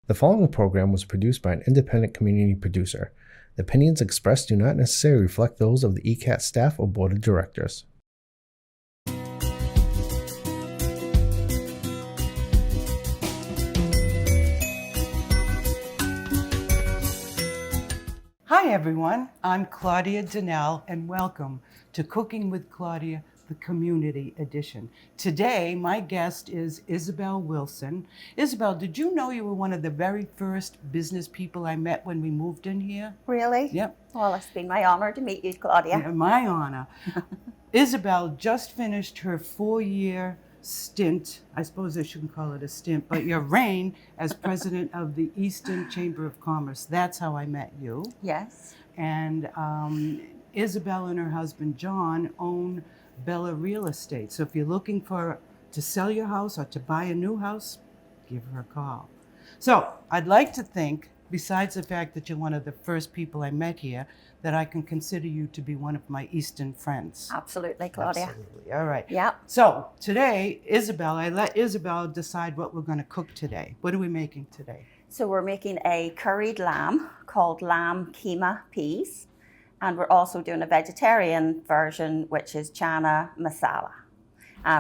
The following program was produced by an independent community producer. The opinions expressed do not necessarily reflect those of the ECAT staff or board of directors. Hi everyone, I'm Claudia Donnell and welcome to Cooking with Claudia, the Community Edition. Today, my guest is Isobel Wilson. Isobel, did you know you were one of the very first business people I met when we moved in here? Really? Yep. Well, it's been my honor to meet you, Claudia. Yeah, my honor. Isobel just finished her 4-year stint, I suppose I shouldn't call it a stint, but your reign as president of the Easton Chamber of Commerce. That's how I met you. Yes. And Isobel and her husband John own Bella Real Estate. So if you're looking to sell your house or to buy a new house, give her a call. So I'd like to think, besides the fact that you're one of the first people I met here, that I can consider you to be one of my Easton friends. Absolutely, Claudia. Absolutely. All right. Yeah. So today, I let Isobel decide what we're going to cook today. What are we making today? So we're making a curried lamb called lamb keema peas. And we're also doing a vegetarian version, which is chana masala.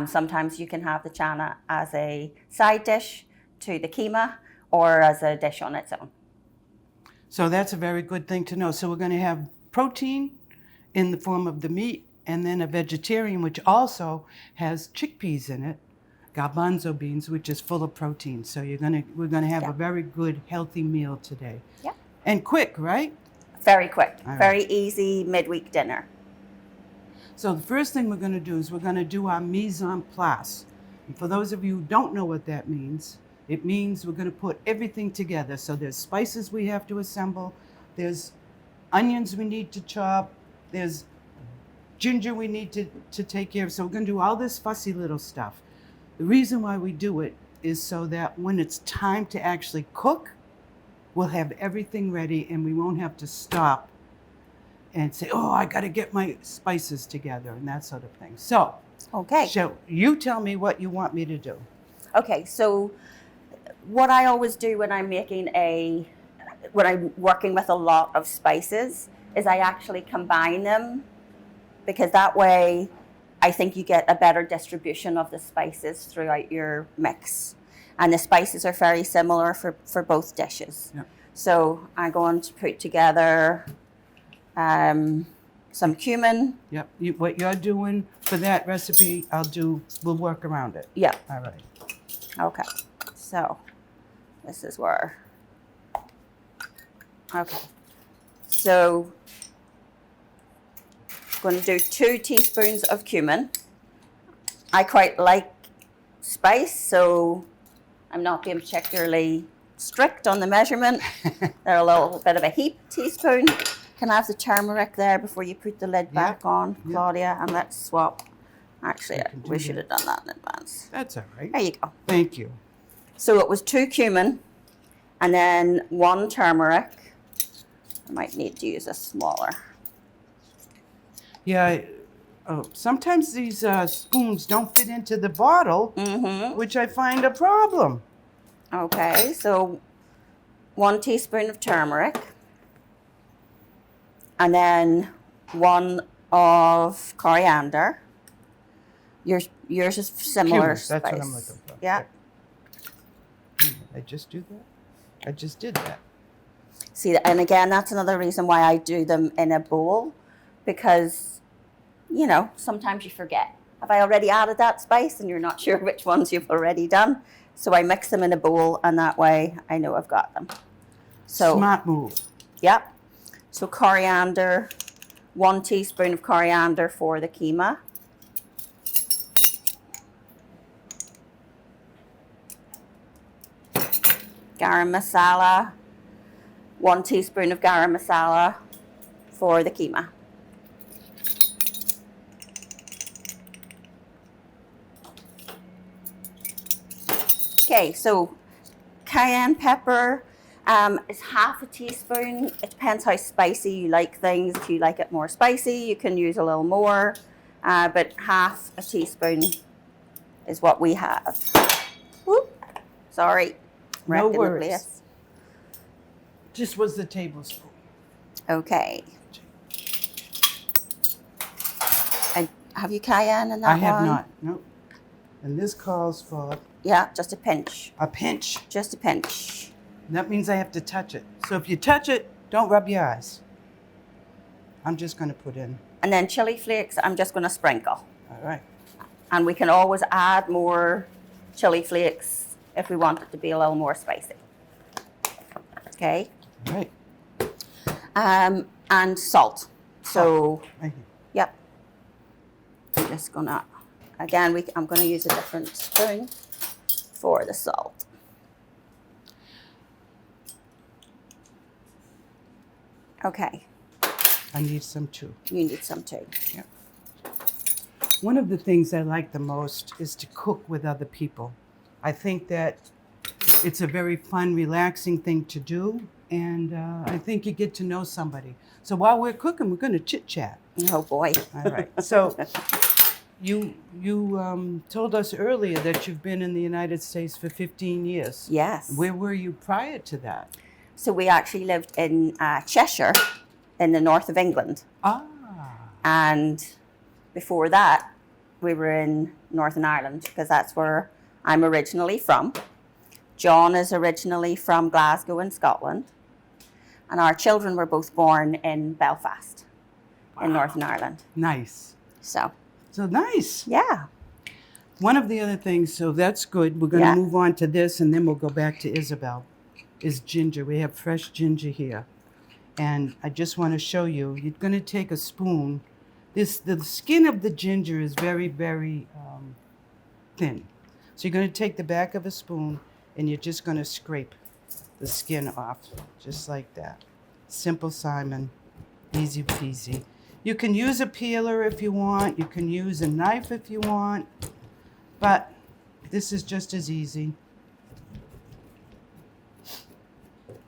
Sometimes you can have the chana as a side dish to the keema or as a dish on its own. So that's a very good thing to know. So we're going to have protein in the form of the meat, and then a vegetarian, which also has chickpeas in it, garbanzo beans, which is full of protein. So we're going to have a very good, healthy meal today. Yeah. And quick, right? Very quick, All right. very easy midweek dinner. So the first thing we're going to do is we're going to do our mise en place. And for those of you who don't know what that means, it means we're going to put everything together. So there's spices we have to assemble, there's onions we need to chop, there's ginger we need to take care of. So we're going to do all this fussy little stuff. The reason why we do it is so that when it's time to actually cook, we'll have everything ready and we won't have to stop and say, oh, I got to get my spices together and that sort of thing. So, Okay. So you tell me what you want me to do. Okay, so what I always do when I'm when I'm working with a lot of spices is I actually combine them, because that way I think you get a better distribution of the spices throughout your mix. And the spices are very similar for both dishes. Yep. So I'm going to put together some cumin. Yep. What you're doing for that recipe, we'll work around it. Yeah. All right. Okay. So this is where. Okay. So I'm going to do 2 teaspoons of cumin. I quite like spice, so I'm not being particularly strict on the measurement. They're a little bit of a heap teaspoon. Can I have the turmeric there before you put the lid back on, Claudia? And let's swap. Actually, we should have done that in advance. That's all right. There you go. Thank you. So it was 2 cumin and then 1 turmeric. I might need to use a smaller. Yeah. Sometimes these spoons don't fit into the bottle, which I find a problem. Okay, so 1 teaspoon of turmeric. And then 1 of coriander. Yours is similar Cumin, spice. that's what I'm looking for. Yeah. I just do that? I just did that. See, and again, that's another reason why I do them in a bowl, because, sometimes you forget. Have I already added that spice? And you're not sure which ones you've already done. So I mix them in a bowl, and that way I know I've got them. So Smart move. yeah. So coriander, 1 teaspoon of coriander for the keema. Garam masala, 1 teaspoon of garam masala for the keema. Okay, so cayenne pepper is 1/2 teaspoon. It depends how spicy you like things. If you like it more spicy, you can use a little more, but 1/2 teaspoon is what we have. Whoop, sorry. No worries. just was the tablespoon. Okay. And have you cayenne in that I have one? not. Nope. And this calls for Yeah, just a pinch. a pinch. Just a pinch. That means I have to touch it. So if you touch it, don't rub your eyes. I'm just going to put in. And then chili flakes, I'm just going to sprinkle. All right. And we can always add more chili flakes if we want it to be a little more spicy. Okay. All right. And salt. So, Right here. yep. I'm just gonna, again, I'm gonna use a different spoon for the salt. Okay, I need some too. you need some too. Yep. One of the things I like the most is to cook with other people. I think that it's a very fun, relaxing thing to do, and I think you get to know somebody. So while we're cooking, we're going to chit-chat. Oh boy. All right. So you told us earlier that you've been in the United States for 15 years. Yes. Where were you prior to that? So we actually lived in Cheshire in the north of England. Ah. And before that, we were in Northern Ireland because that's where I'm originally from. John is originally from Glasgow in Scotland. And our children were both born in Belfast in Northern Ireland. Nice. So, Nice. yeah. One of the other things, so that's good. We're going to move on to this, and then we'll go back to Isobel, is ginger. We have fresh ginger here. And I just want to show you, you're going to take a spoon. The skin of the ginger is very, very thin. So you're going to take the back of a spoon, and you're just going to scrape the skin off, just like that. Simple Simon, easy peasy. You can use a peeler if you want. You can use a knife if you want. But this is just as easy.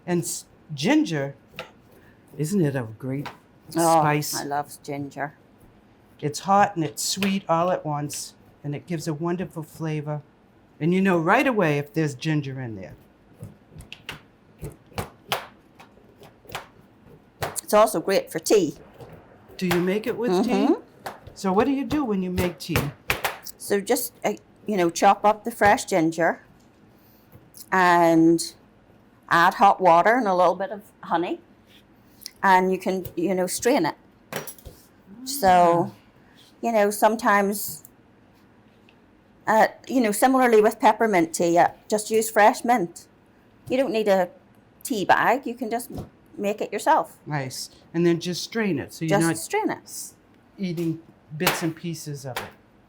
And ginger, isn't it a great spice? I love ginger. It's hot and it's sweet all at once, and it gives a wonderful flavor. And you know right away if there's ginger in there. It's also great for tea. Do you make it with tea? So what do you do when you make tea? So just, chop up the fresh ginger and add hot water and a little bit of honey. And you can, strain it. So, sometimes, similarly with peppermint tea, just use fresh mint. You don't need a tea bag. You can just make it yourself. Nice. And then just strain it. So you're Just not strain it. eating bits and pieces of it.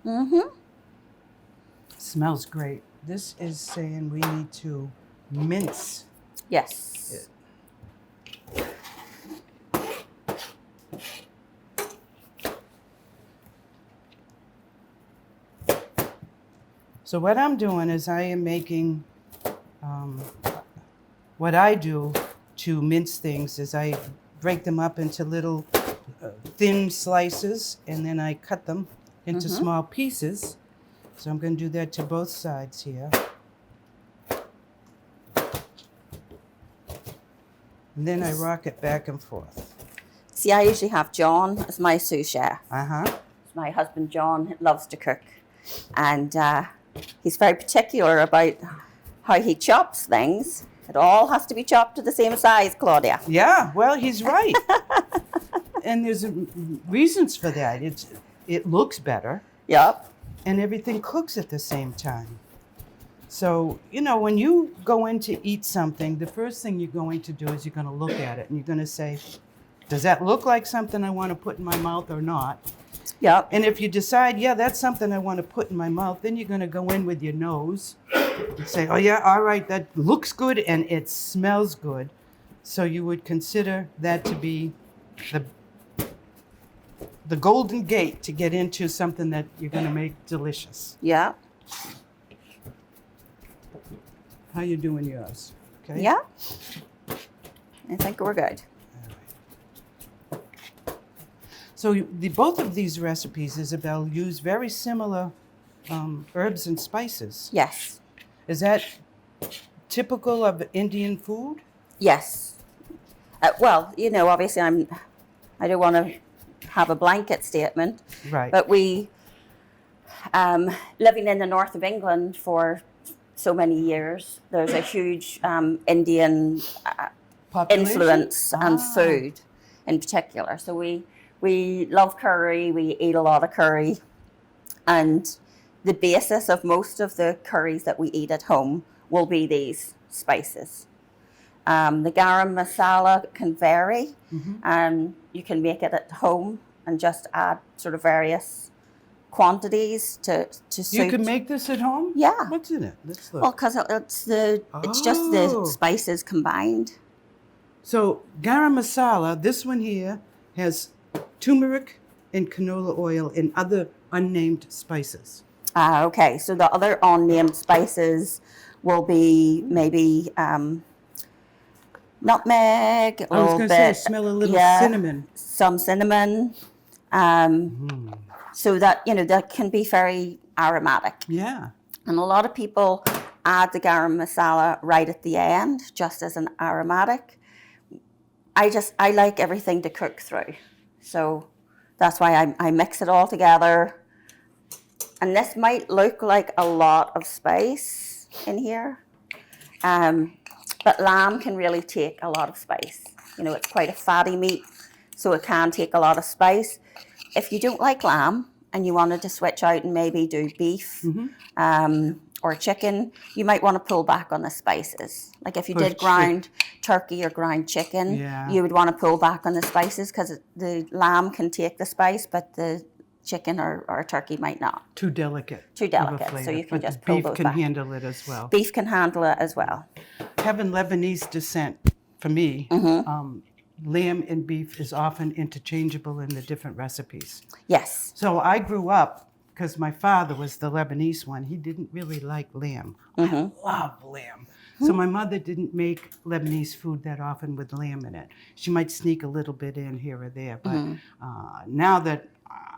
Mm-hmm. Smells great. This is saying we need to mince. Yes. So what I'm doing is I am making, what I do to mince things is I break them up into little thin slices, and then I cut them into small pieces. So I'm going to do that to both sides here. And then I rock it back and forth. See, I usually have John as my sous chef. Uh-huh. My husband John loves to cook, and he's very particular about how he chops things. It all has to be chopped to the same size, Claudia. Yeah, well, he's right. And there's reasons for that. It looks better, Yep. and everything cooks at the same time. So, when you go in to eat something, the first thing you're going to do is you're going to look at it, and you're going to say, does that look like something I want to put in my mouth or not? Yep. And if you decide, yeah, that's something I want to put in my mouth, then you're going to go in with your nose and say, oh, yeah, all right, that looks good and it smells good. So you would consider that to be the golden gate to get into something that you're going to make delicious. Yep. How you doing yours? Okay. Yeah. I think we're good. So both of these recipes, Isabel, use very similar herbs and spices. Yes. Is that typical of Indian food? Yes. Well, you know, obviously I don't want to have a blanket statement, Right. but we, living in the north of England for so many years, there's a huge Indian Population? influence and food in particular. So we love curry, we eat a lot of curry, and the basis of most of the curries that we eat at home will be these spices. The garam masala can vary, and you can make it at home and just add sort of various quantities to suit. You can make this at home? Yeah. What's in it? Let's look. Well, because it's just the spices combined. So garam masala, this one here, has turmeric and canola oil and other unnamed spices. Okay, so the other unnamed spices will be maybe nutmeg. I was going to say, smell a little cinnamon. Some cinnamon. So that, you know, that can be very aromatic. Yeah. And a lot of people add the garam masala right at the end, just as an aromatic. I like everything to cook through. So that's why I mix it all together. And this might look like a lot of spice in here. But lamb can really take a lot of spice. You know, it's quite a fatty meat, so it can take a lot of spice. If you don't like lamb and you wanted to switch out and maybe do beef or chicken, you might want to pull back on the spices. Like if you did ground turkey or ground chicken, you would want to pull back on the spices because the lamb can take the spice, but the chicken or turkey might not. Too delicate. Too delicate, so you can just pull those back. Beef can handle it as well. Beef can handle it as well. Having Lebanese descent, for me, lamb and beef is often interchangeable in the different recipes. Yes. So I grew up, because my father was the Lebanese one, he didn't really like lamb. I love lamb. So my mother didn't make Lebanese food that often with lamb in it. She might sneak a little bit in here or there, but now that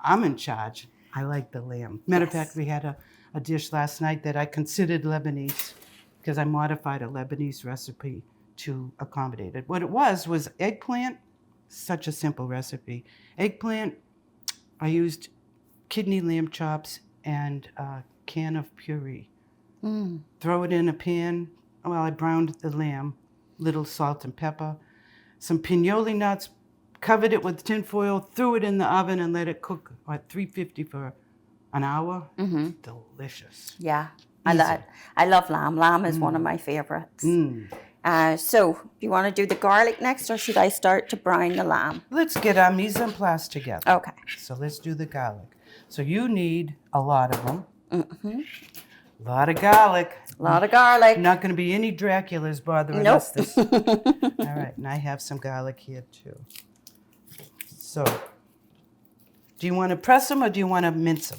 I'm in charge, I like the lamb. Matter of fact, we had a dish last night that I considered Lebanese because I modified a Lebanese recipe to accommodate it. What it was eggplant, such a simple recipe. Eggplant, I used kidney lamb chops and a can of puree. Throw it in a pan. Well, I browned the lamb, little salt and pepper, some pinoli nuts, covered it with tin foil, threw it in the oven and let it cook at 350 for an hour. Delicious. Yeah, I love lamb. Lamb is one of my favorites. So, do you want to do the garlic next, or should I start to brown the lamb? Let's get our mise en place together. Okay. So let's do the garlic. So you need a lot of them. A lot of garlic. A lot of garlic. Not going to be any Draculas bothering us this. All right, and I have some garlic here too. So, do you want to press them or do you want to mince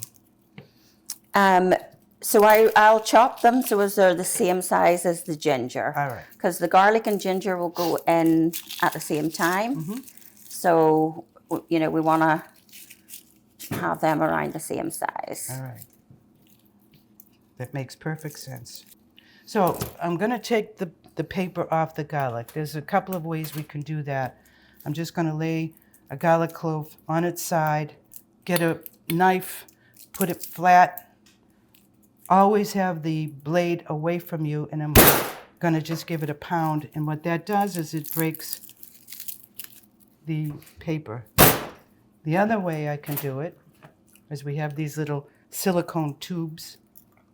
them? So I'll chop them so as they're the same size as the ginger. All right. Because the garlic and ginger will go in at the same time. So, you know, we want to have them around the same size. All right. That makes perfect sense. So I'm going to take the paper off the garlic. There's a couple of ways we can do that. I'm just going to lay a garlic clove on its side, get a knife, put it flat. Always have the blade away from you, and I'm going to just give it a pound. And what that does is it breaks the paper. The other way I can do it is we have these little silicone tubes.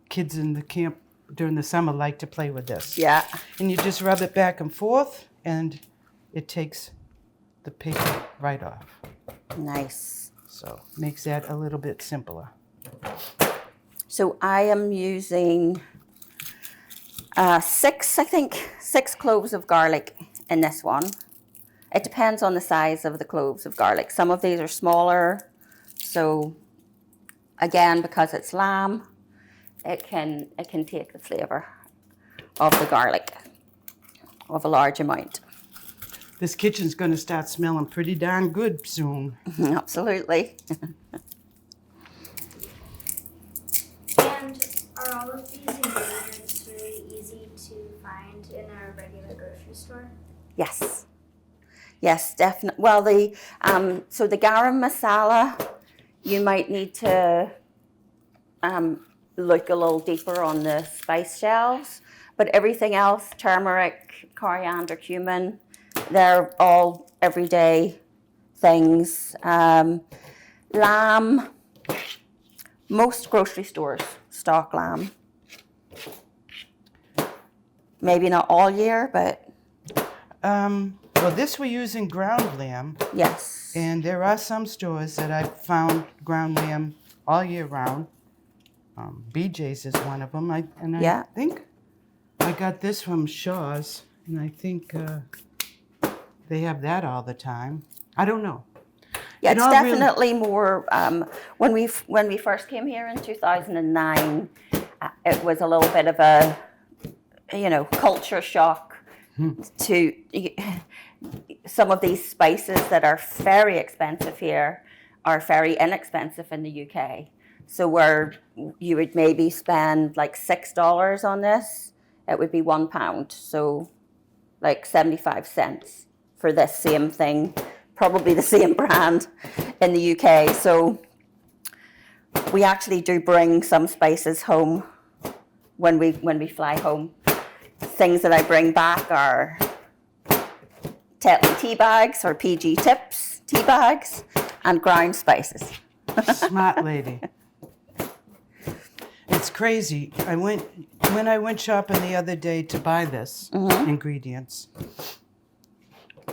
Kids in the camp during the summer like to play with this. Yeah. And you just rub it back and forth, and it takes the paper right off. Nice. So makes that a little bit simpler. So I am using six cloves of garlic in this one. It depends on the size of the cloves of garlic. Some of these are smaller, so again, because it's lamb, it can take the flavor of the garlic of a large amount. This kitchen's going to start smelling pretty darn good soon. Absolutely. And are all of these ingredients really easy to find in a regular grocery store? Yes. Yes, definitely. Well, so the garam masala, you might need to look a little deeper on the spice shelves. But everything else, turmeric, coriander, cumin, they're all everyday things. Lamb, most grocery stores stock lamb. Maybe not all year, but Well, this we're using ground lamb, yes. and there are some stores that I've found ground lamb all year round. BJ's is one of them. I Yeah. think I got this from Shaw's, and I think they have that all the time. I don't know. Yeah, It it's all really- definitely more. When we first came here in 2009, it was a little bit of a, culture shock to some of these spices that are very expensive here are very inexpensive in the UK. So where you would maybe spend like $6 on this, it would be £1. So like 75 cents for this same thing, probably the same brand in the UK. So we actually do bring some spices home when we fly home. Things that I bring back are Tetley tea bags or PG Tips tea bags and ground spices. Smart lady. It's crazy. When I went shopping the other day to buy this ingredients,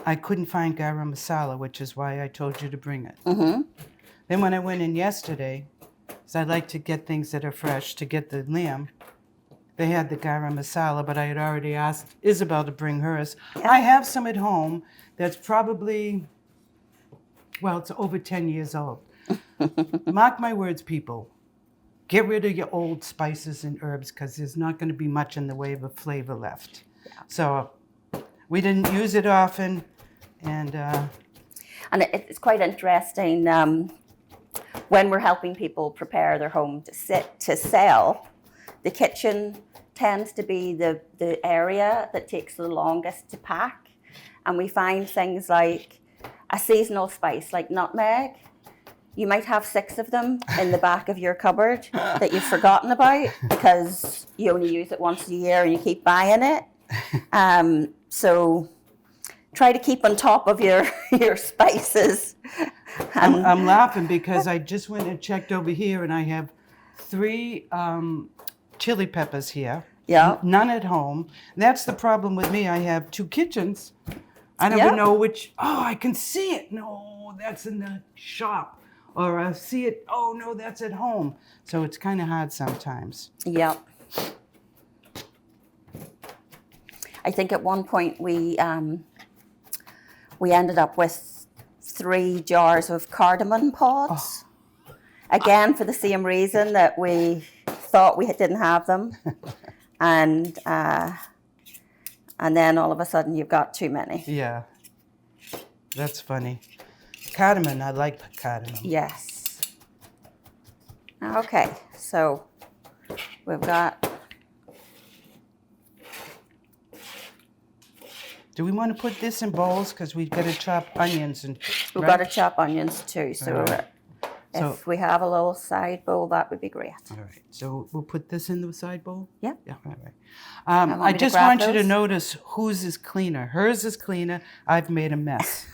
I couldn't find garam masala, which is why I told you to bring it. Then when I went in yesterday, because I like to get things that are fresh, to get the lamb, they had the garam masala, but I had already asked Isobel to bring hers. I have some at home that's probably, well, it's over 10 years old. Mark my words, people. Get rid of your old spices and herbs because there's not going to be much in the way of a flavor left. So we didn't use it often, and it's quite interesting when we're helping people prepare their home to sell. The kitchen tends to be the area that takes the longest to pack, and we find things like a seasonal spice like nutmeg. You might have 6 of them in the back of your cupboard that you've forgotten about because you only use it once a year and you keep buying it. So try to keep on top of your spices. I'm laughing because I just went and checked over here, and I have 3 chili peppers here. Yeah. None at home. That's the problem with me. I have 2 kitchens. I never Yeah. know which. Oh, I can see it. No, that's in the shop. Or I see it. Oh no, that's at home. So it's kind of hard sometimes. Yep. I think at one point we ended up with 3 jars of cardamom pods. Again, for the same reason that we thought we didn't have them, and then all of a sudden you've got too many. Yeah, that's funny. Cardamom, I like cardamom. Yes. Okay, so we've got. Do we want to put this in bowls? Because we've got to chop onions and. We've right? got to chop onions too, so Right. if we have a little side bowl, that would be great. All right, so we'll put this in the side bowl? Yeah. Yeah, all right. want I me to just grab want you to those? notice whose is cleaner. Hers is cleaner. I've made a mess.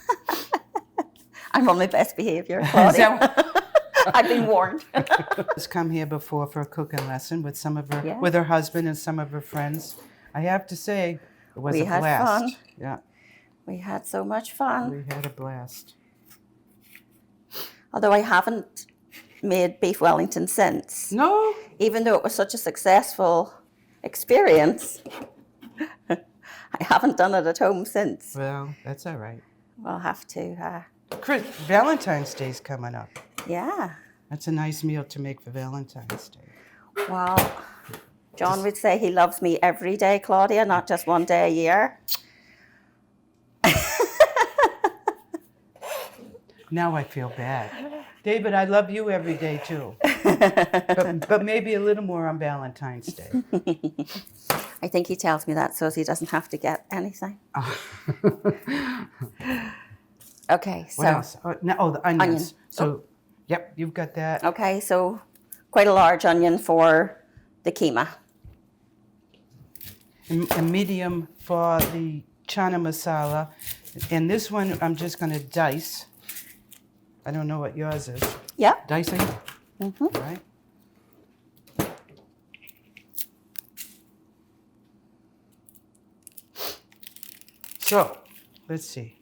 I'm on my best behavior, Is Claudia. that I've been warned. She's come here before for a cooking lesson with some of her, Yeah. with her husband and some of her friends. I have to say, it was We a had blast. fun. Yeah, We had so much fun. we had a blast. Although I haven't made beef Wellington since. No, Even though it was such a successful experience, I haven't done it at home since. well, that's all right. We'll have to, Valentine's Day's coming up. yeah. That's a nice meal to make for Valentine's Day. Well, John would say he loves me every day, Claudia, not just one day a year. Now I feel bad. David, I love you every day too. but maybe a little more on Valentine's Day. I think he tells me that so he doesn't have to get anything. Okay, so What else? The onions. Onion. So, yep, you've got that. okay, so quite a large onion for the keema. And medium for the chana masala. And this one I'm just going to dice. I don't know what yours is. Yeah. Dicing? Mm-hmm. All right. So, let's see.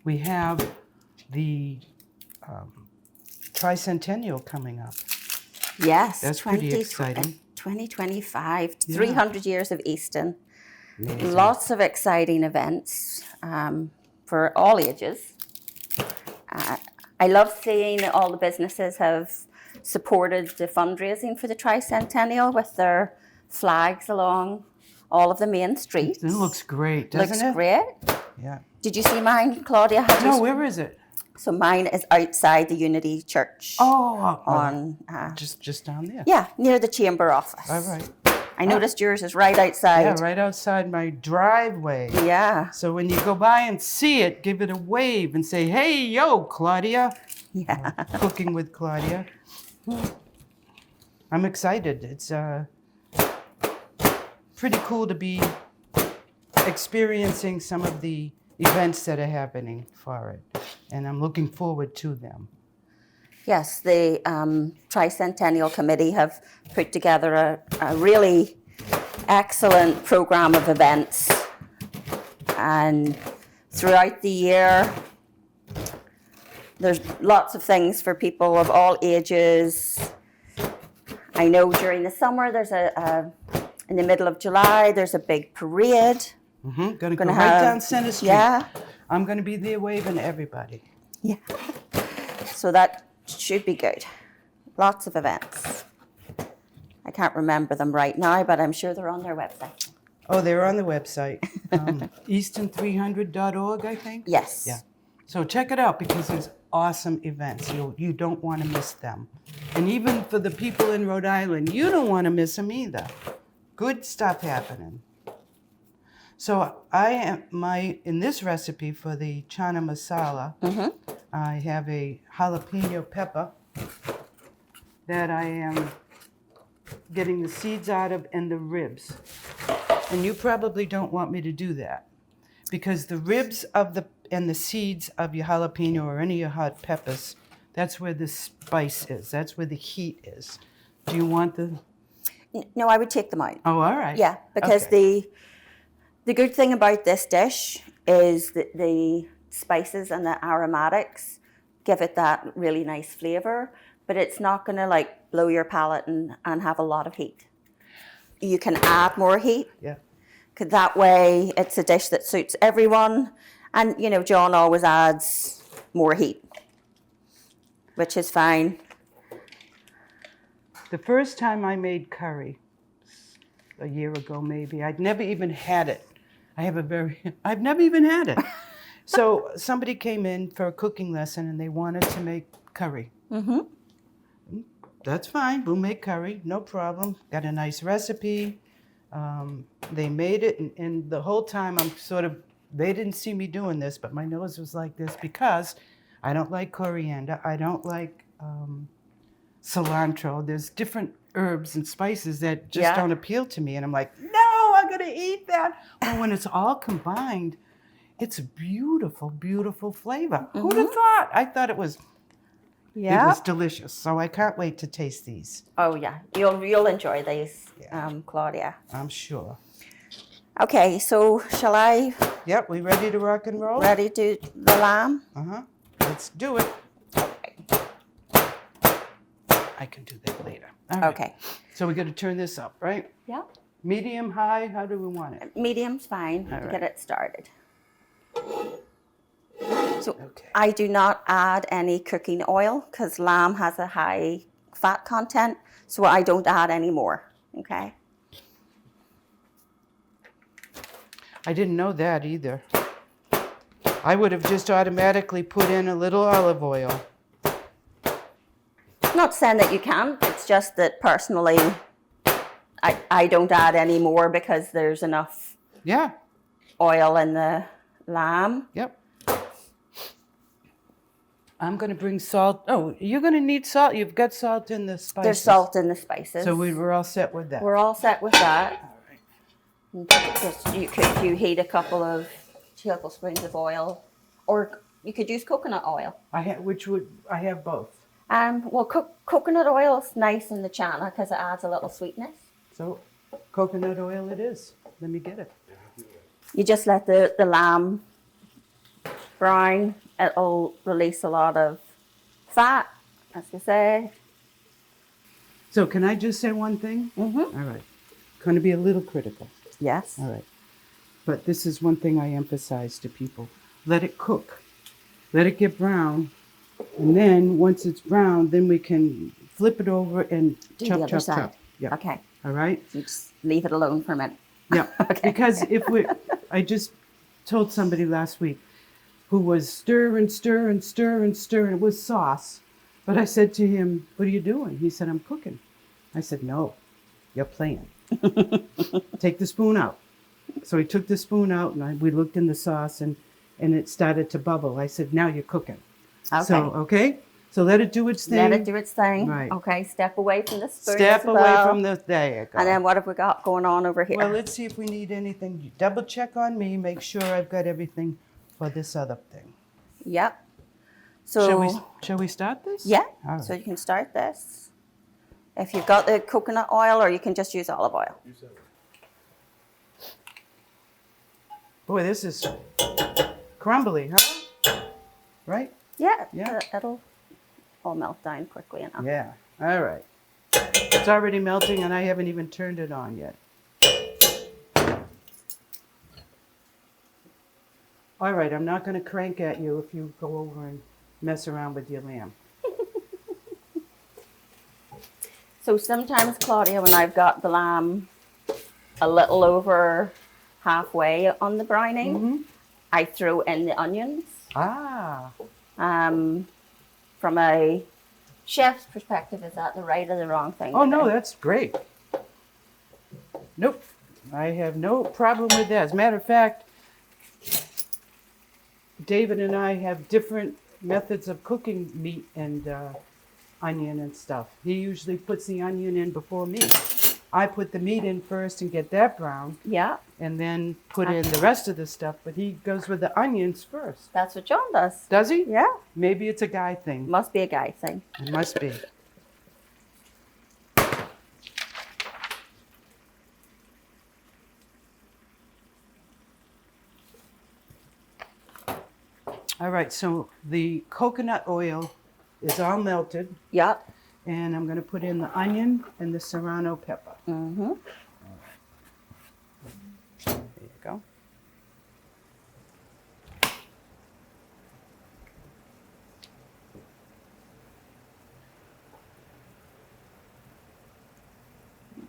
We have the tricentennial coming up. Yes. That's pretty exciting. 2025, Yeah. 300 years of Easton. Amazing. Lots of exciting events for all ages. I love seeing that all the businesses have supported the fundraising for the tricentennial with their flags along all of the main streets. It looks great, doesn't Looks it? great. Yeah. Did you see mine, Claudia? Had you No, where is it? So mine is outside the Unity Church. Oh, On just down there. yeah, near the chamber office. All right. I noticed yours is right outside. Yeah, right outside my driveway. Yeah. So when you go by and see it, give it a wave and say, "Hey, yo, Claudia." Yeah. Cooking with Claudia. I'm excited. It's pretty cool to be experiencing some of the events that are happening for it. And I'm looking forward to them. Yes, the Tricentennial Committee have put together a really excellent program of events. And throughout the year, there's lots of things for people of all ages. I know during the summer, there's in the middle of July, there's a big parade. Going to go Gonna right have- down Center Street. Yeah, I'm going to be there waving to everybody. yeah. So that should be good. Lots of events. I can't remember them right now, but I'm sure they're on their website. Oh, they're on the website. Easton300.org, I think. Yes. Yeah. So check it out because there's awesome events. You don't want to miss them. And even for the people in Rhode Island, you don't want to miss them either. Good stuff happening. So in this recipe for the chana masala, I have a jalapeno pepper that I am getting the seeds out of and the ribs. And you probably don't want me to do that because the ribs and the seeds of your jalapeno or any of your hot peppers, that's where the spice is. That's where the heat is. Do you want the... No, I would take them out. Oh, all right. Yeah, because Okay. the good thing about this dish is that the spices and the aromatics give it that really nice flavor, but it's not going to like blow your palate and have a lot of heat. You can add more heat. Yeah. 'Cause that way it's a dish that suits everyone. And, you know, John always adds more heat, which is fine. The first time I made curry, a year ago maybe, I'd never even had it. I've never even had it. So somebody came in for a cooking lesson and they wanted to make curry. Mm-hmm. That's fine, we'll make curry, no problem. Got a nice recipe. They made it and the whole time they didn't see me doing this, but my nose was like this because I don't like coriander. I don't like cilantro. There's different herbs and spices that just don't appeal to me. And I'm like, no, I'm going to eat that. Well, when it's all combined, it's a beautiful, beautiful flavor. Who'd have thought? I thought it was delicious. So I can't wait to taste these. Oh, yeah. You'll enjoy these, Claudia. I'm sure. Okay, so shall I Yep, we ready to rock and roll? ready to do the lamb? Uh-huh. Let's do it. I can do that later. All right. Okay. So we got to turn this up, right? Yeah. Medium, high, how do we want it? Medium's fine All to right. get it started. So Okay. I do not add any cooking oil because lamb has a high fat content, so I don't add any more, okay? I didn't know that either. I would have just automatically put in a little olive oil. Not saying that you can't, it's just that personally I don't add any more because there's enough Yeah. oil in the lamb. Yep. I'm going to bring salt. Oh, you're going to need salt. You've got salt in the spices. There's salt in the spices. So we're all set with that. We're all set with that. All right. And just you heat a couple of tablespoons of oil, or you could use coconut oil. I have both. Well, coconut oil is nice in the chana because it adds a little sweetness. So coconut oil it is. Let me get it. You just let the lamb brown. It'll release a lot of fat, as we say. So can I just say one thing? Mm-hmm. All right. Going to be a little critical. Yes. All right. But this is one thing I emphasize to people. Let it cook. Let it get brown. And then once it's brown, then we can flip it over and Do chop, the other chop, side. chop. Yeah. Okay. All right? You just leave it alone for a minute. Yeah. Okay. Because I just told somebody last week who was stir and stir and stir and stir, and it was sauce. But I said to him, what are you doing? He said, I'm cooking. I said, no, you're playing. Take the spoon out. So he took the spoon out, and we looked in the sauce, and it started to bubble. I said, now you're cooking. Okay. So let it do its thing. Let it do its thing. Right. Okay, step away from the spoon. Step away Isobel. from the, there you go. And then what have we got going on over here? Well, let's see if we need anything. You double check on me, make sure I've got everything for this other thing. Yep. So Shall we start this? yeah, All right. so you can start this. If you've got the coconut oil, or you can just use olive oil. Boy, this is crumbly, huh? Right? Yeah, Yeah. it'll all melt down quickly enough. Yeah. All right. It's already melting, and I haven't even turned it on yet. All right, I'm not going to crank at you if you go over and mess around with your lamb. So sometimes, Claudia, when I've got the lamb a little over halfway on the browning, Mm-hmm. I throw in the onions. Ah. From a chef's perspective, is that the right or the wrong thing? Oh, to no, do? that's great. Nope. I have no problem with that. As a matter of fact, David and I have different methods of cooking meat and onion and stuff. He usually puts the onion in before me. I put the meat in first and get that brown, Yeah, and then put in the rest of the stuff, but he goes with the onions first. that's what John does. Does he? Yeah, Maybe it's a guy thing. must be a guy thing. It must be. All right, so the coconut oil is all melted, Yeah. and I'm going to put in the onion and the serrano pepper. Mm-hmm. There you go.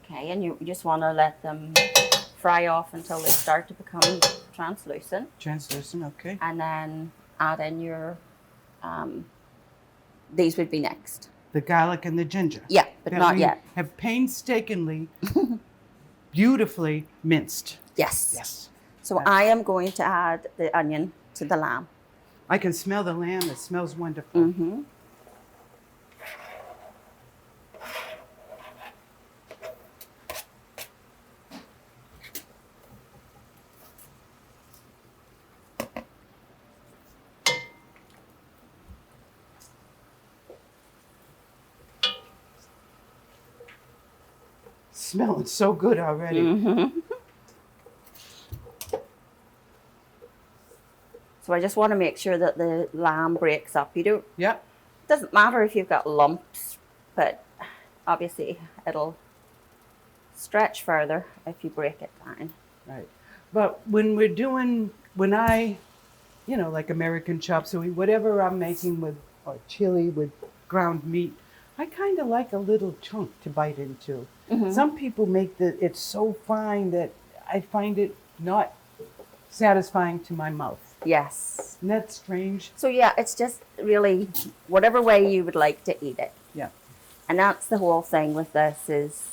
Okay, and you just want to let them fry off until they start to become translucent, Translucent, okay. and then add in your, these would be next. The garlic and the ginger. Yeah, but that not we yet. have painstakingly, beautifully minced. Yes. Yes. So I am going to add the onion to the lamb. I can smell the lamb. It smells wonderful. Mm-hmm. Smelling so good already. Mm-hmm. So I just want to make sure that the lamb breaks up. You don't. Yep. Doesn't matter if you've got lumps, but obviously it'll stretch further if you break it down. Right. But when I, like American chop suey, whatever I'm making with, or chili with ground meat, I kind of like a little chunk to bite into. Mhm. Some people make it so fine that I find it not satisfying to my mouth. Yes. Isn't that strange? So yeah, it's just really whatever way you would like to eat it. Yeah. And that's the whole thing with this is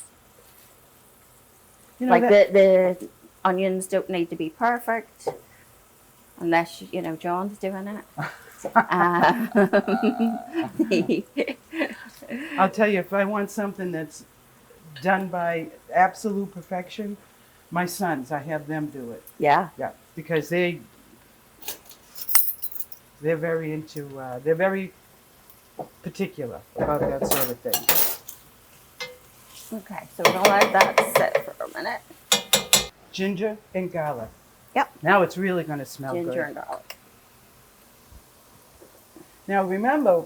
You know, like the onions don't need to be perfect unless John's doing it. I'll tell you, if I want something that's done by absolute perfection, my sons, I have them do it. Yeah. Yeah, because they're very into, they're very particular about that sort of thing. Okay, so we're gonna let that sit for a minute. Ginger and garlic. Yep. Now it's really going to smell Ginger good. and garlic. Now remember,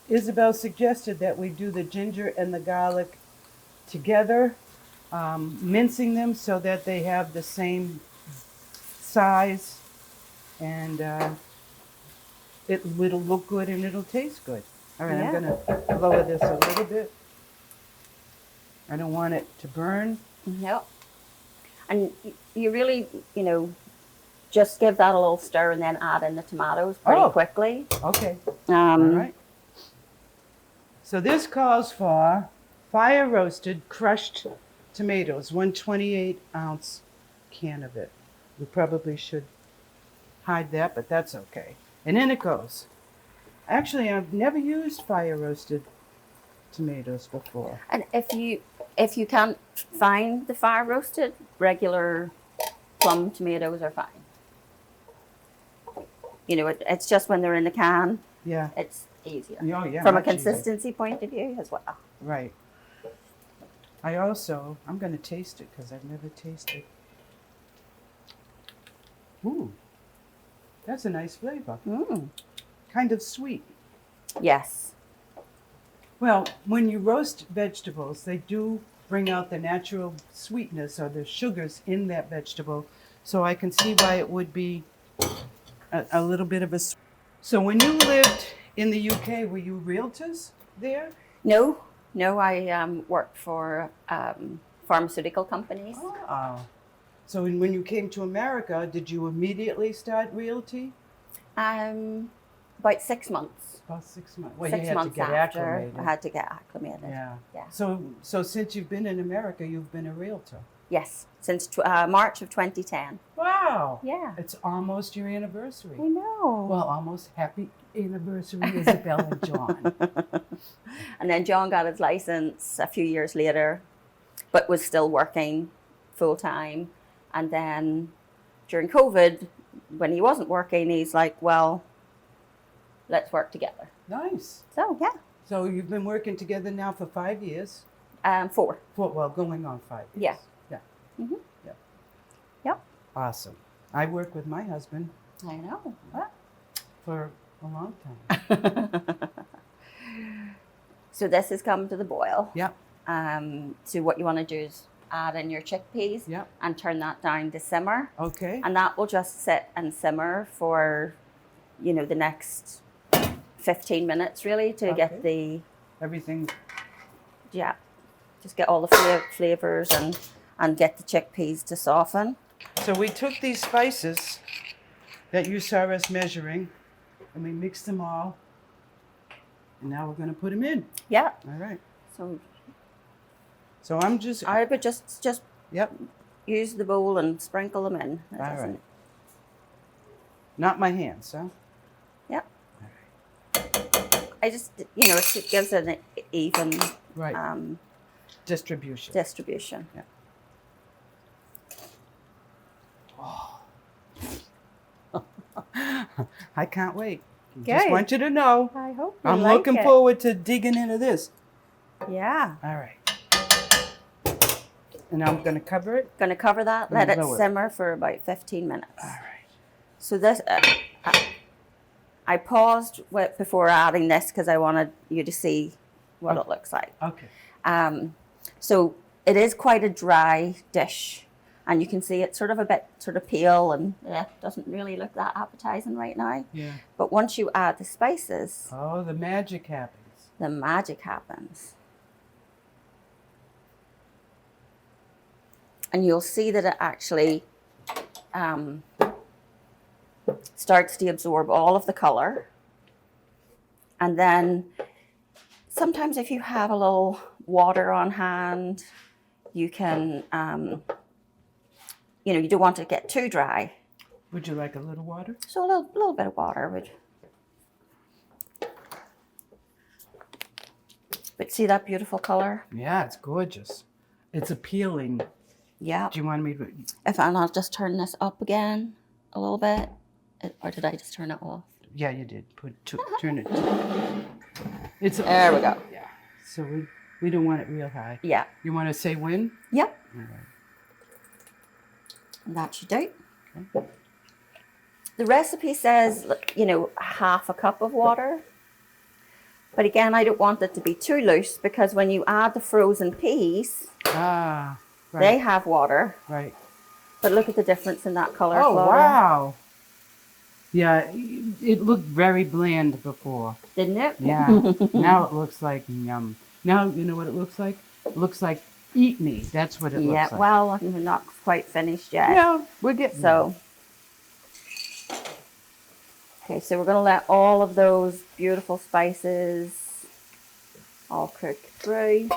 Isabel suggested that we do the ginger and the garlic together, mincing them so that they have the same size, and it'll look good and it'll taste good. All right, Yeah. I'm going to lower this a little bit. I don't want it to burn. Yep. And you really, just give that a little stir and then add in the tomatoes pretty quickly. Okay. All right. So this calls for fire roasted crushed tomatoes, 128-ounce can of it. We probably should hide that, but that's okay. And in it goes. Actually, I've never used fire roasted tomatoes before. And if you can't find the fire roasted, regular plum tomatoes are fine. It's just when they're in the can, Yeah. it's easier. Oh, yeah. From a much easier. consistency point of view as well. Right. I'm going to taste it because I've never tasted. Ooh, that's a nice flavor. Mm. Kind of sweet. Yes. Well, when you roast vegetables, they do bring out the natural sweetness or the sugars in that vegetable. So I can see why it would be a little bit of a... So when you lived in the UK, were you realtors there? No, I worked for pharmaceutical companies. Oh. So when you came to America, did you immediately start realty? About 6 months. About 6 months. Well, 6 you had months to get after, acclimated. I had to get acclimated. Yeah. Yeah. So since you've been in America, you've been a realtor. Yes, since March of 2010. Wow. Yeah. It's almost your anniversary. I know. Well, almost happy anniversary, Isabel and John. And then John got his license a few years later, but was still working full time. And then during COVID, when he wasn't working, he's like, well, let's work together. Nice. So, yeah. So you've been working together now for 5 years? 4. Well, going on 5 years. Yeah. Yeah. Mm-hmm. Yeah. Yep. Awesome. I work with my husband I know. for a long time. So this has come to the boil. Yep. So what you want to do is add in your chickpeas Yep. and turn that down to simmer. Okay. And that will just sit and simmer for, the next 15 minutes really to get the, Everything. just get all the flavors and get the chickpeas to soften. So we took these spices that you saw us measuring and we mixed them all. And now we're going to put them in. Yeah. All right. So I'm just... I would just Yep. use the bowl and sprinkle them in. It All doesn't- right. Not my hands, huh? Yep. I just, it gives it an even Right. Distribution. distribution. Yeah. I can't wait. Just Good. want you to know. I hope you I'm like looking it. forward to digging into this. Yeah. All right. And I'm going to cover it. Going to cover that, Gonna let it blow it. simmer for about 15 minutes. All right. So this, I paused before adding this because I wanted you to see what it looks like. Okay. So it is quite a dry dish, and you can see it's sort of a bit pale and doesn't really look that appetizing right now. Yeah. But once you add the spices, Oh, the magic happens. the magic happens. And you'll see that it actually starts to absorb all of the color. And then sometimes if you have a little water on hand, you can, you don't want it to get too dry. Would you like a little water? So a little bit of water would But see that beautiful color? Yeah, it's gorgeous. It's appealing. Yeah. Do you want me to? And I'll just turn this up again a little bit. Or did I just turn it off? Yeah, you did. Turn it. It's There we go. Yeah. So we don't want it real high. Yeah. You want to say when? Yep. All right. And that should do. Okay. The recipe says, half a cup of water. But again, I don't want it to be too loose because when you add the frozen peas, Ah, right. they have water. Right. But look at the difference in that color. Oh, Flora. wow. Yeah, it looked very bland before. Didn't it? Yeah. Now it looks like yum. Now you know what it looks like? It looks like eat me. That's what it Yeah, looks like. well, we're not quite finished yet. Yeah, we're getting So, okay, so we're going to let all of those beautiful spices all cook through.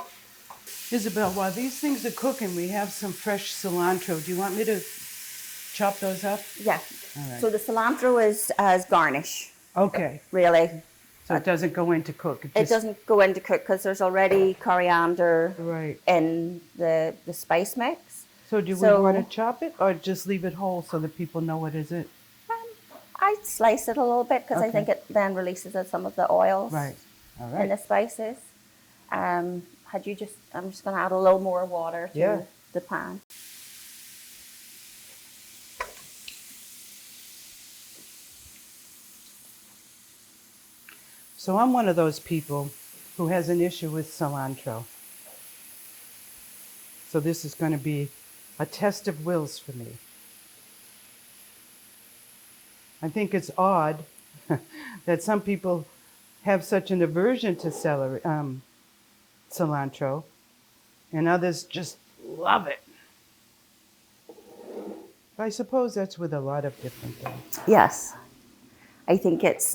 Isabel, while these things are cooking, we have some fresh cilantro. Do you want me to chop those up? Yeah. All right. So the cilantro is as garnish, Okay. really. So it doesn't go in to cook. It doesn't go into cook because there's already coriander Right. in the spice mix. So do we So- want to chop it or just leave it whole so that people know what is it? I'd slice it a little bit because I Okay. think it then releases some of the oils Right. All in right. the spices. I'm just going to add a little more water to Yeah. the pan. So I'm one of those people who has an issue with cilantro. So this is going to be a test of wills for me. I think it's odd that some people have such an aversion to cilantro, and others just love it. I suppose that's with a lot of different things. Yes. I think it's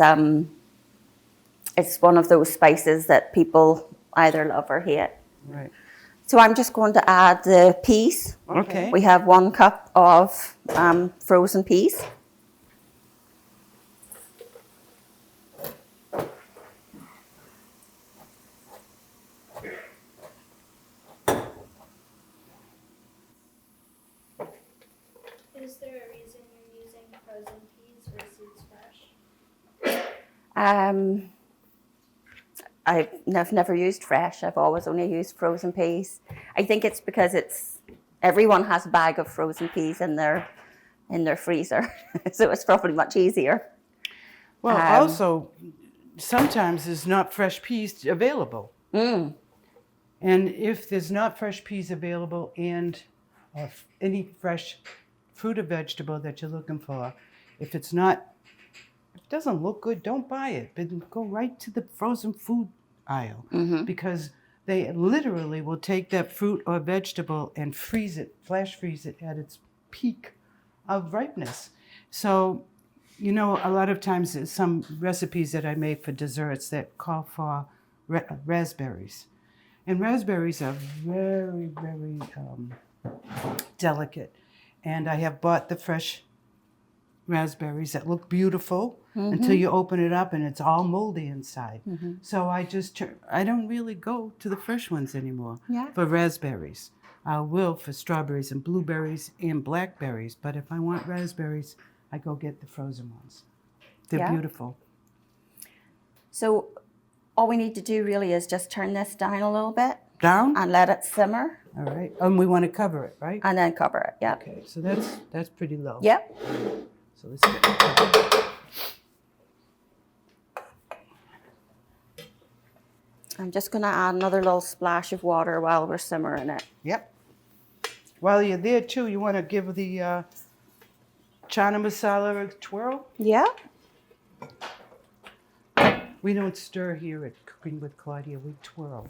one of those spices that people either love or hate. Right. So I'm just going to add the peas. Okay. We have 1 cup of frozen peas. Is there a reason you're using frozen peas versus fresh? I've never used fresh. I've always only used frozen peas. I think it's because everyone has a bag of frozen peas in their freezer, so it's probably much easier. Well, also, sometimes there's not fresh peas available. And if there's not fresh peas available and any fresh fruit or vegetable that you're looking for, if it doesn't look good, don't buy it. But go right to the frozen food aisle because they literally will take that fruit or vegetable and flash freeze it at its peak of ripeness. So, a lot of times there's some recipes that I make for desserts that call for raspberries. And raspberries are very, very delicate. And I have bought the fresh raspberries that look beautiful until you open it up and it's all moldy inside. So I don't really go to the fresh ones anymore for raspberries. I will for strawberries and blueberries and blackberries, but if I want raspberries, I go get the frozen ones. They're beautiful. So all we need to do really is just turn this down a little bit Down? and let it simmer All right. And we want to cover it, right? and then cover it. Yep. Okay, so that's pretty low. Yep. So let's get it covered. I'm just going to add another little splash of water while we're simmering it. Yep. While you're there too, you want to give the chana masala a twirl? Yeah. We don't stir here at Cooking with Claudia, we twirl.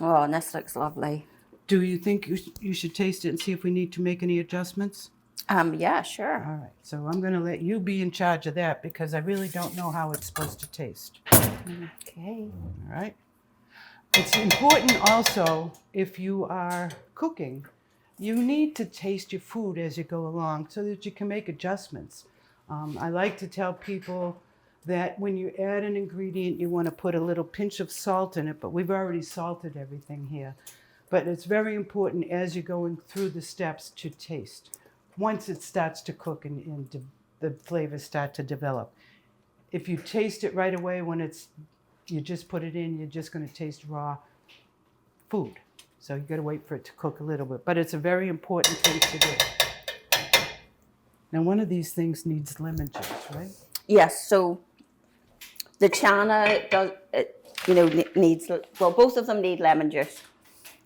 Oh, and this looks lovely. Do you think you should taste it and see if we need to make any adjustments? Yeah, sure. All right, so I'm going to let you be in charge of that because I really don't know how it's supposed to taste. Okay. All right. It's important also, if you are cooking, you need to taste your food as you go along so that you can make adjustments. I like to tell people that when you add an ingredient, you want to put a little pinch of salt in it, but we've already salted everything here. But it's very important as you're going through the steps to taste. Once it starts to cook and the flavors start to develop. If you taste it right away when you just put it in, you're just going to taste raw food. So you got to wait for it to cook a little bit. But it's a very important thing to do. Now, one of these things needs lemon juice, right? Yes, so the chana does, needs, well, both of them need lemon juice.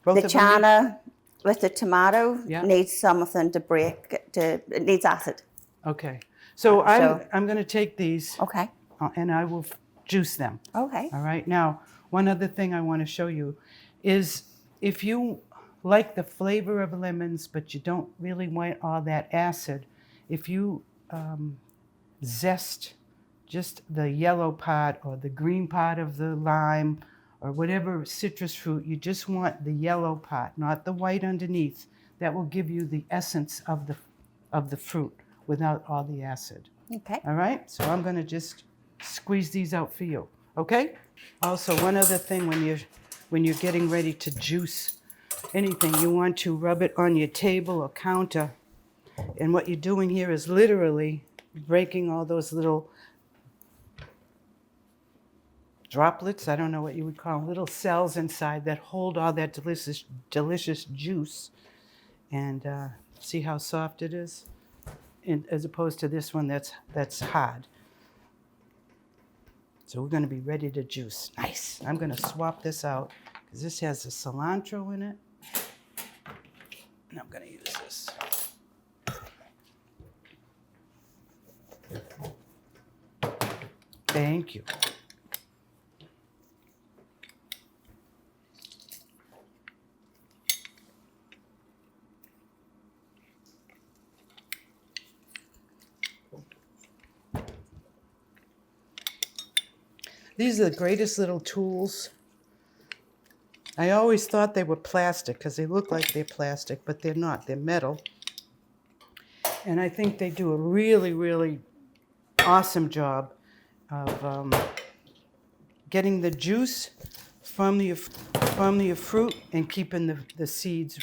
Both The of them need- chana with the tomato Yeah. needs something to it needs acid. Okay. So I'm going to take these Okay. and I will juice them. Okay. All right. Now, one other thing I want to show you is if you like the flavor of lemons, but you don't really want all that acid, if you zest just the yellow part or the green part of the lime or whatever citrus fruit, you just want the yellow part, not the white underneath. That will give you the essence of the fruit without all the acid. Okay. All right, so I'm going to just squeeze these out for you, okay? Also, one other thing when you're getting ready to juice anything, you want to rub it on your table or counter. And what you're doing here is literally breaking all those little droplets, I don't know what you would call them, little cells inside that hold all that delicious juice. And see how soft it is? As opposed to this one that's hard. So we're going to be ready to juice. Nice. I'm going to swap this out because this has the cilantro in it. And I'm going to use this. Thank you. These are the greatest little tools. I always thought they were plastic because they look like they're plastic, but they're not. They're metal. And I think they do a really, really awesome job of getting the juice from the fruit and keeping the seeds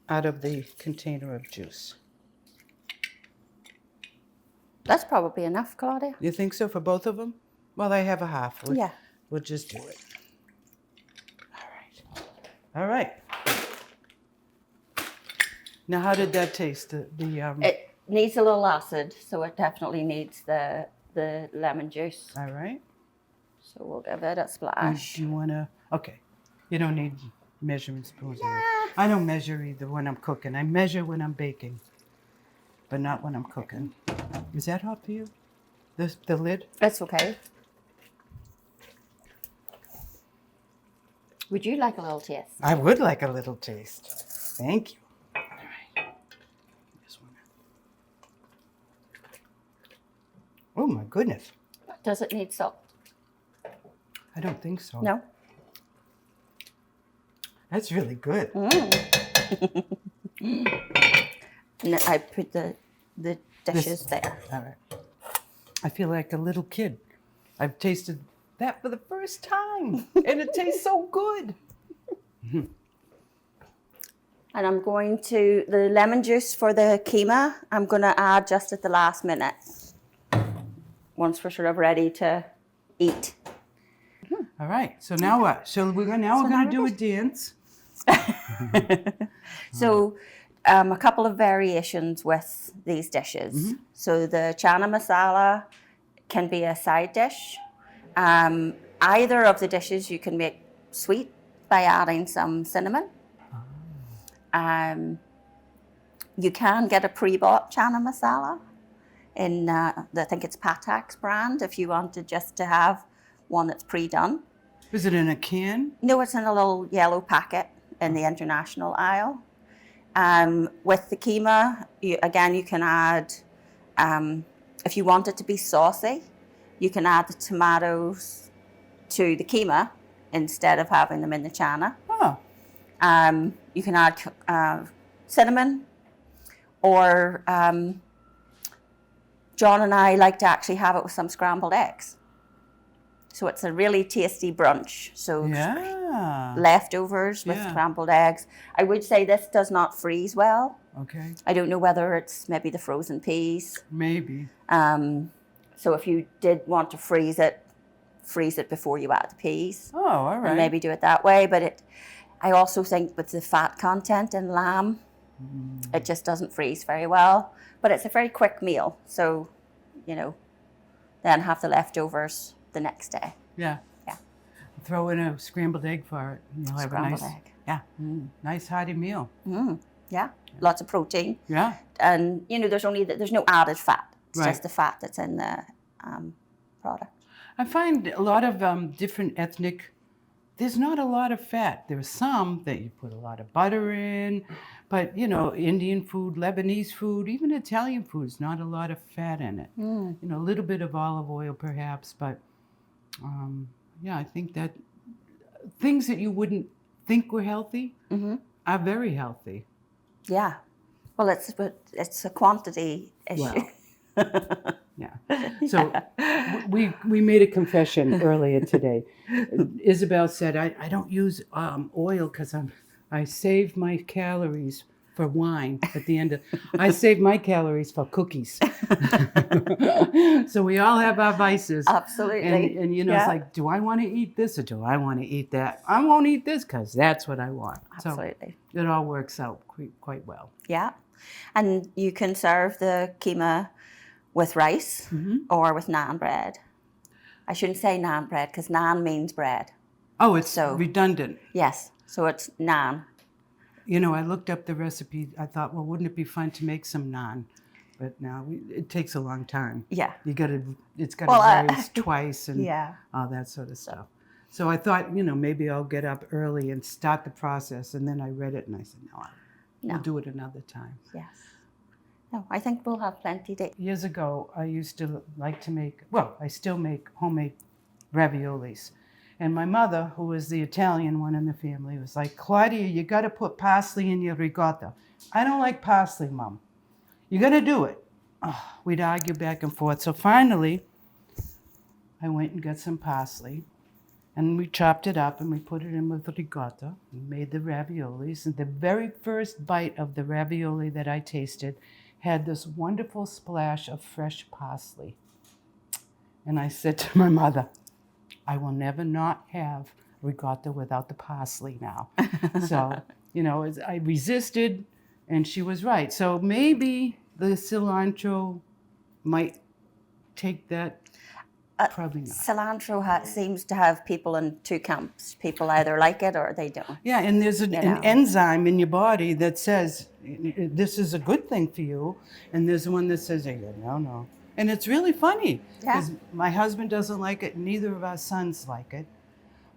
out of the container of juice. That's probably enough, Claudia. You think so for both of them? Well, I have a half. Yeah. We'll just do it. All right. Now, how did that taste? It needs a little acid, so it definitely needs the lemon juice. All right. So we'll give it a And splash. do you want to? Okay. You don't need measuring spoons. I don't measure either when I'm cooking. I measure when I'm baking, but not when I'm cooking. Is that hot for you? The lid? It's okay. Would you like a little taste? I would like a little taste. Thank you. All right. This one. Oh my goodness. Does it need salt? I don't think so. No? That's really good. And I put the dishes there. All right. I feel like a little kid. I've tasted that for the first time, and it tastes so good. And I'm going to, the lemon juice for the keema, I'm going to add just at the last minute. Once we're sort of ready to eat. All right. So now what? So we're going to do a dance. So a couple of variations with these dishes. So the chana masala can be a side dish. Either of the dishes you can make sweet by adding some cinnamon. You can get a pre-bought chana masala in, I think it's Patak's brand, if you wanted just to have one that's pre-done. Is it in a can? No, it's in a little yellow packet in the international aisle. With the keema, you can add, if you want it to be saucy, you can add the tomatoes to the keema instead of having them in the chana. Oh. You can add cinnamon or John and I like to actually have it with some scrambled eggs. So it's a really tasty brunch. So Yeah. leftovers with Yeah. scrambled eggs. I would say this does not freeze well. Okay. I don't know whether it's maybe the frozen peas. Maybe. So if you did want to freeze it before you add the peas. Oh, all right. And maybe do it that way. But I also think with the fat content in lamb, it just doesn't freeze very well. But it's a very quick meal. So, then have the leftovers the next day. Yeah. Yeah. Throw in a scrambled egg for it. And you'll have Scrambled a nice, egg. yeah, nice hearty meal. Yeah. Lots of protein. Yeah. And, there's no added fat. It's Right. just the fat that's in the product. I find a lot of different ethnic, there's not a lot of fat. There's some that you put a lot of butter in, but Indian food, Lebanese food, even Italian food, there's not a lot of fat in it. A little bit of olive oil perhaps, but I think that things that you wouldn't think were healthy are very healthy. Yeah. Well, it's a quantity issue. Wow. Yeah. So we made a confession earlier today. Isabel said, I don't use oil because I save my calories for wine at the end of, I save my calories for cookies. So we all have our vices. Absolutely. And it's like, do I want to eat this or do I want to eat that? I won't eat this because that's what I want. Absolutely. So it all works out quite well. Yeah. And you can serve the keema with rice or with naan bread. I shouldn't say naan bread because naan means bread. Oh, it's redundant. Yes. So it's naan. I looked up the recipe. I thought, well, wouldn't it be fun to make some naan? But now it takes a long time. Yeah. It's got to rise twice and all that sort of stuff. So I thought, maybe I'll get up early and start the process. And then I read it and I said, no, we'll do it another time. Yes. No, I think we'll have plenty to. Years ago, I used to like to make, I still make homemade raviolis. And my mother, who was the Italian one in the family, was like, Claudia, you got to put parsley in your ricotta. I don't like parsley, Mom. You got to do it. Oh, we'd argue back and forth. So finally, I went and got some parsley. And we chopped it up and we put it in with the ricotta. We made the raviolis. And the very first bite of the ravioli that I tasted had this wonderful splash of fresh parsley. And I said to my mother, I will never not have ricotta without the parsley now. So, I resisted and she was right. So maybe the cilantro might take that. Probably not. Cilantro seems to have people in two camps. People either like it or they don't. Yeah, and there's an enzyme in your body that says this is a good thing for you, and there's one that says, no. And it's really funny because my husband doesn't like it, neither of our sons like it,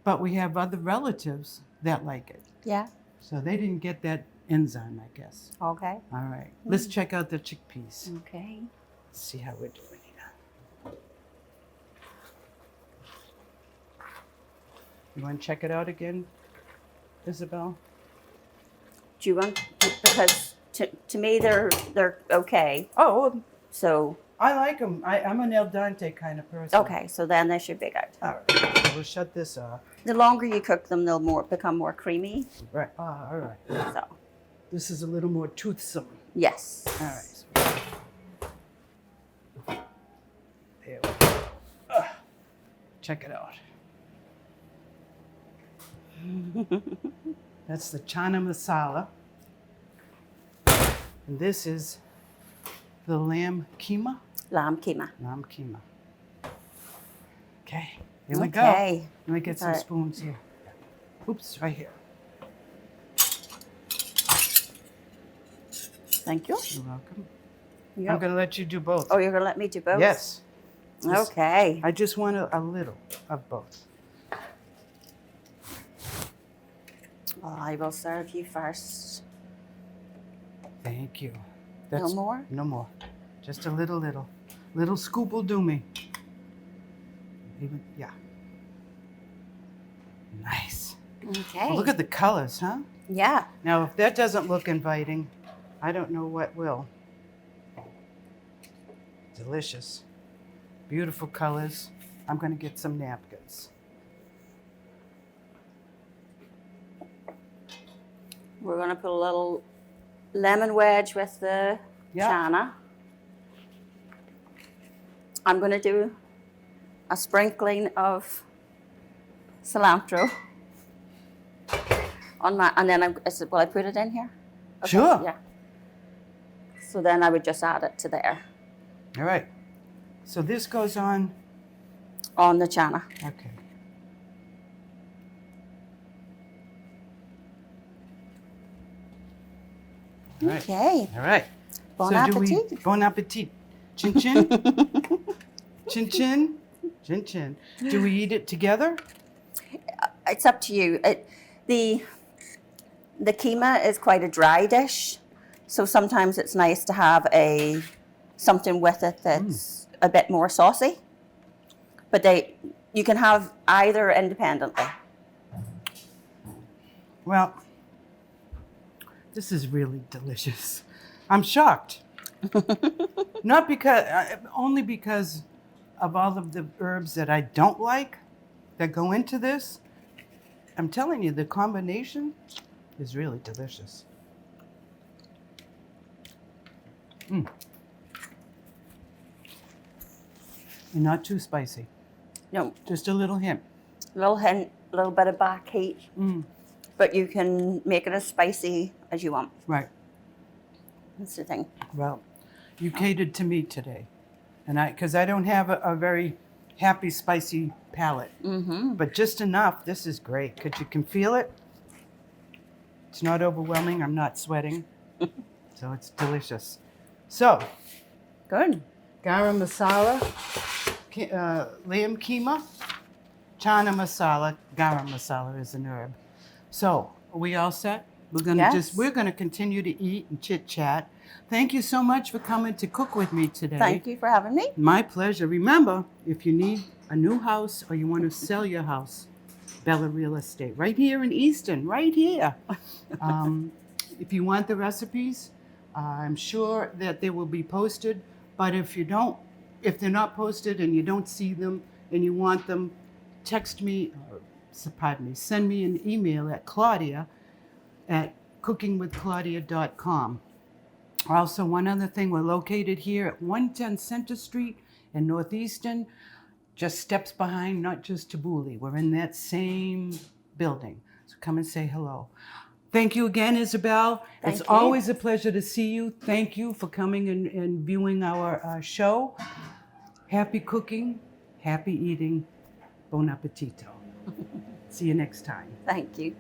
but we have other relatives that like it. Yeah. So they didn't get that enzyme, I guess. Okay. All right, let's check out the chickpeas. Okay. Let's see how we're doing here. You want to check it out again, Isabel? Do you want? Because to me they're okay. Oh, So I like them. I'm an al dente kind of person. okay, so then they should be good. All right. So we'll shut this off. The longer you cook them, they'll become more creamy. Right. All right. So This is a little more toothsome. yes. All right. There we go. Check it out. That's the chana masala. And this is the lamb keema. Lamb keema. Lamb keema. Okay, here we go. Okay. Let me get some All right. spoons here. Oops, right here. Thank you. You're welcome. Yep. I'm going to let you do both. Oh, you're gonna let me do both? Yes. Okay. I just want a little of both. Well, I will serve you first. Thank you. No more? No more. Just a little scoop will do me. Yeah. Nice. Okay. Well, look at the colors, huh? Yeah. Now, if that doesn't look inviting, I don't know what will. delicious. Beautiful colors. I'm going to get some napkins. We're going to put a little lemon wedge with the chana. I'm going to do a sprinkling of cilantro on my, and then will I put it in here? Okay, Sure. Yeah. So then I would just add it to there. All right. So this goes on. On the chana. Okay. All right. Okay. All right. Bon so appetit. Bon appetit. Chin chin. Chin chin. Chin chin. Do we eat it together? It's up to you. The keema is quite a dry dish, so sometimes it's nice to have something with it that's a bit more saucy. But you can have either independently. Well, this is really delicious. I'm shocked. Not because, only because of all of the herbs that I don't like that go into this. I'm telling you, the combination is really delicious. And not too spicy. No, Just a little hint. little hint, a little bit of back heat, but you can make it as spicy as you want. Right. That's the thing. Well, you catered to me today, and because I don't have a very happy spicy palate, but just enough. This is great because you can feel it. It's not overwhelming. I'm not sweating, so it's delicious. So, Good. garam masala, lamb keema, chana masala. Garam masala is an herb. So, are we all set? We're gonna we're gonna continue to eat and chit chat. Thank you so much for coming to cook with me today. Thank you for having me. My pleasure. Remember, if you need a new house or you want to sell your house, Bella Real Estate, right here in Easton, right here. If you want the recipes, I'm sure that they will be posted. But if they're not posted and you don't see them and you want them, text me, send me an email at claudia@cookingwithclaudia.com. Also, one other thing, we're located here at 110 Center Street in Northeastern, just steps behind, not just Tabuli. We're in that same building. So come and say hello. Thank you again, Isobel. It's always a pleasure to see you. Thank you for coming and viewing our show. Happy cooking, happy eating. Bon appetito. See you next time. Thank you.